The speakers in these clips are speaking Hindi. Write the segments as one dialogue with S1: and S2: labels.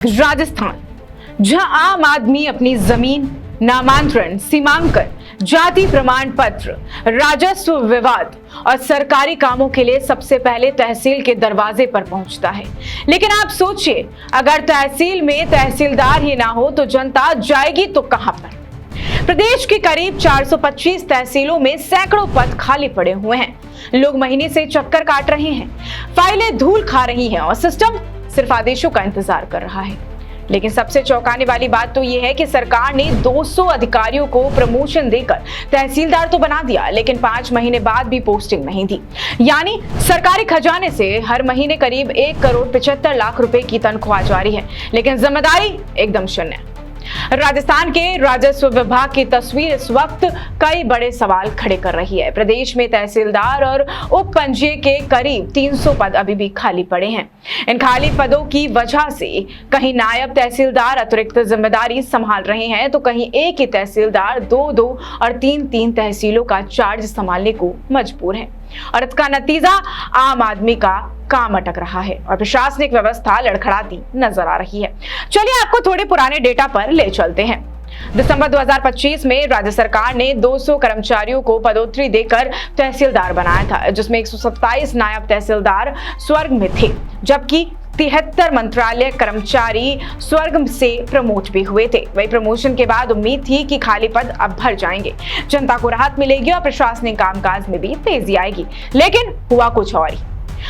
S1: राजस्थान, जहां आम आदमी अपनी जमीन, नामांतरण, सीमांकन, जाति प्रमाण पत्र, राजस्व विवाद और सरकारी कामों के लिए सबसे पहले तहसील के दरवाजे पर पहुंचता है। लेकिन आप सोचिए, अगर तहसील में तहसीलदार ही ना हो तो जनता जाएगी तो कहां पर? प्रदेश की करीब 425 तहसीलों में सैकड़ों पद खाली पड़े हुए हैं। लोग महीने से चक्कर काट रहे हैं, फाइलें धूल खा रही हैं और सिस्टम सिर्फ आदेशों का इंतजार कर रहा है। लेकिन सबसे चौंकाने वाली बात तो यह है कि सरकार ने 200 अधिकारियों को प्रमोशन देकर तहसीलदार तो बना दिया, लेकिन 5 महीने बाद भी पोस्टिंग नहीं दी। यानी सरकारी खजाने से हर महीने करीब 1 करोड़ 75 लाख रुपए की तनख्वाह जारी है, लेकिन जिम्मेदारी एकदम शून्य। राजस्थान के राजस्व विभाग की तस्वीर इस वक्त कई बड़े सवाल खड़े कर रही है। प्रदेश में तहसीलदार और उप पंजीय के करीब 300 पद अभी भी खाली पड़े हैं। इन खाली पदों की वजह से कहीं नायब तहसीलदार अतिरिक्त जिम्मेदारी संभाल रहे हैं, तो कहीं एक ही तहसीलदार 2-2 और 3-3 तहसीलों का चार्ज संभालने को मजबूर है और इसका नतीजा आम आदमी का काम अटक रहा है और प्रशासनिक व्यवस्था लड़खड़ाती नजर आ रही है। चलिए आपको थोड़े पुराने डेटा पर ले चलते हैं। दिसंबर 2025 में राज्य सरकार ने 200 कर्मचारियों को पदोन्नति देकर तहसीलदार बनाया था, जिसमें 127 नायब तहसीलदार स्वर्ग में थे, जबकि 73 मंत्रालय कर्मचारी स्वर्ग से प्रमोट भी हुए थे। वही प्रमोशन के बाद उम्मीद थी कि खाली पद अब भर जाएंगे, जनता को राहत मिलेगी और प्रशासनिक कामकाज में भी तेजी आएगी। लेकिन हुआ कुछ और ही।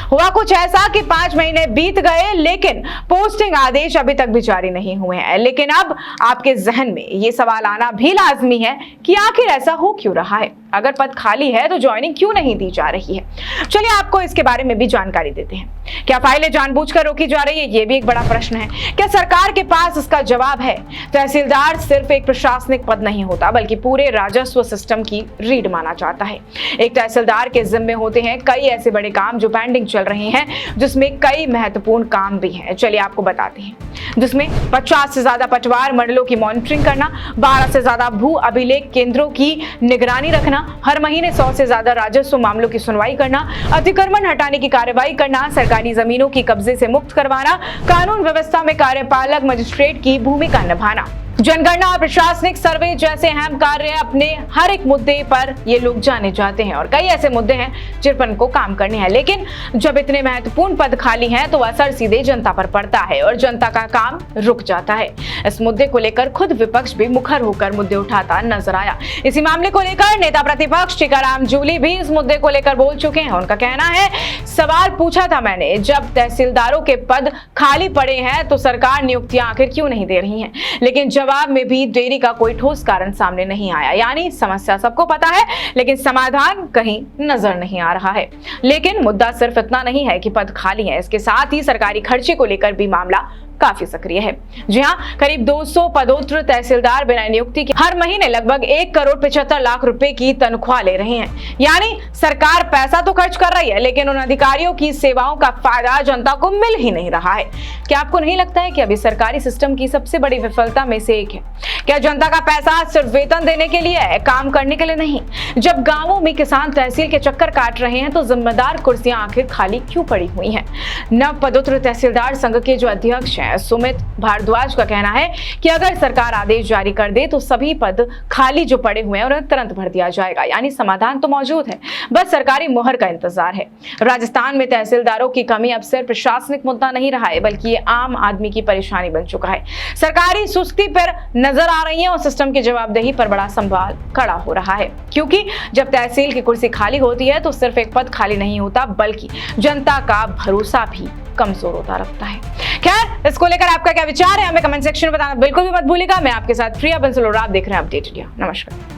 S1: हुआ कुछ ऐसा कि 5 महीने बीत गए, लेकिन पोस्टिंग आदेश अभी तक भी जारी नहीं हुए हैं। लेकिन अब आपके जहन में ये सवाल आना भी लाजमी है कि आखिर ऐसा हो क्यों रहा है? अगर पद खाली है तो ज्वाइनिंग क्यों नहीं दी जा रही है? चलिए आपको इसके बारे में भी जानकारी देते हैं। क्या फाइलें जानबूझकर रोकी जा रही है? ये भी एक बड़ा प्रश्न है। क्या सरकार के पास इसका जवाब है? तहसीलदार सिर्फ एक प्रशासनिक पद नहीं होता, बल्कि पूरे राजस्व सिस्टम की रीढ़ माना जाता है। एक तहसीलदार के जिम्मे होते हैं कई ऐसे बड़े काम जो पेंडिंग चल रहे हैं, जिसमें कई महत्वपूर्ण काम भी हैं। चलिए आपको बताते हैं, जिसमें 50 से ज्यादा पटवार मंडलों की मॉनिटरिंग करना, 12 से ज्यादा भू अभिलेख केंद्रों की निगरानी रखना, हर महीने 100 से ज्यादा राजस्व मामलों की सुनवाई करना, अतिक्रमण हटाने की कार्रवाई करना, सरकारी जमीनों की कब्जे से मुक्त करवाना, कानून व्यवस्था में कार्यपालक मजिस्ट्रेट की भूमिका निभाना, जनगणना और प्रशासनिक सर्वे जैसे अहम कार्य। अपने हर एक मुद्दे पर ये लोग जाने जाते हैं और कई ऐसे मुद्दे हैं जिन पर इनको काम करने हैं। लेकिन जब इतने महत्वपूर्ण पद खाली हैं तो असर सीधे जनता पर पड़ता है और जनता का काम रुक जाता है। इस मुद्दे को लेकर खुद विपक्ष भी मुखर होकर मुद्दे उठाता नजर आया। इसी मामले को लेकर नेता प्रतिपक्ष टीकाराम जूली भी इस मुद्दे को लेकर बोल चुके हैं। उनका कहना है, सवाल पूछा था मैंने, जब तहसीलदारों के पद खाली पड़े हैं तो सरकार नियुक्तियां आखिर क्यों नहीं दे रही है? लेकिन जवाब में भी देरी का कोई ठोस कारण सामने नहीं आया। यानी समस्या सबको पता है, लेकिन समाधान कहीं नजर नहीं आ रहा है। लेकिन मुद्दा सिर्फ इतना नहीं है कि पद खाली है, इसके साथ ही सरकारी खर्चे को लेकर भी मामला काफी सक्रिय है। जी हां, करीब 200 पदोन्नत तहसीलदार बिना नियुक्ति के हर महीने लगभग 1 करोड़ 75 लाख रुपए की तनख्वाह ले रहे हैं। यानी सरकार पैसा तो खर्च कर रही है, लेकिन उन अधिकारियों की सेवाओं का फायदा जनता को मिल ही नहीं रहा है। क्या आपको नहीं लगता है कि अभी सरकारी सिस्टम की सबसे बड़ी विफलता में से एक है? क्या जनता का पैसा सिर्फ वेतन देने के लिए है, काम करने के लिए नहीं? जब गांवों में किसान तहसील के चक्कर काट रहे हैं तो जिम्मेदार कुर्सियां आखिर खाली क्यों पड़ी हुई हैं? नव पदोन्नत तहसीलदार संघ के जो अध्यक्ष हैं सुमित भारद्वाज का कहना है कि अगर सरकार आदेश जारी कर दे तो सभी पद खाली जो पड़े हुए हैं उन्हें तुरंत भर दिया जाएगा। यानी समाधान तो मौजूद है, बस सरकारी मुहर का इंतजार है। राजस्थान में तहसीलदारों की कमी अब सिर्फ प्रशासनिक मुद्दा नहीं रहा है, बल्कि ये आम आदमी की परेशानी बन चुका है। सरकारी सुस्ती पर नजर आ रही है और सिस्टम की जवाबदेही पर बड़ा सवाल खड़ा हो रहा है, क्योंकि जब तहसील की कुर्सी खाली होती है तो सिर्फ एक पद खाली नहीं होता, बल्कि जनता का भरोसा भी कमजोर होता रहता है। खैर, इसको लेकर आपका क्या विचार है हमें कमेंट सेक्शन में बताना बिल्कुल भी मत भूलिएगा। मैं आपके साथ प्रिया बंसल और आप देख रहे हैं अपडेट इंडिया। नमस्कार।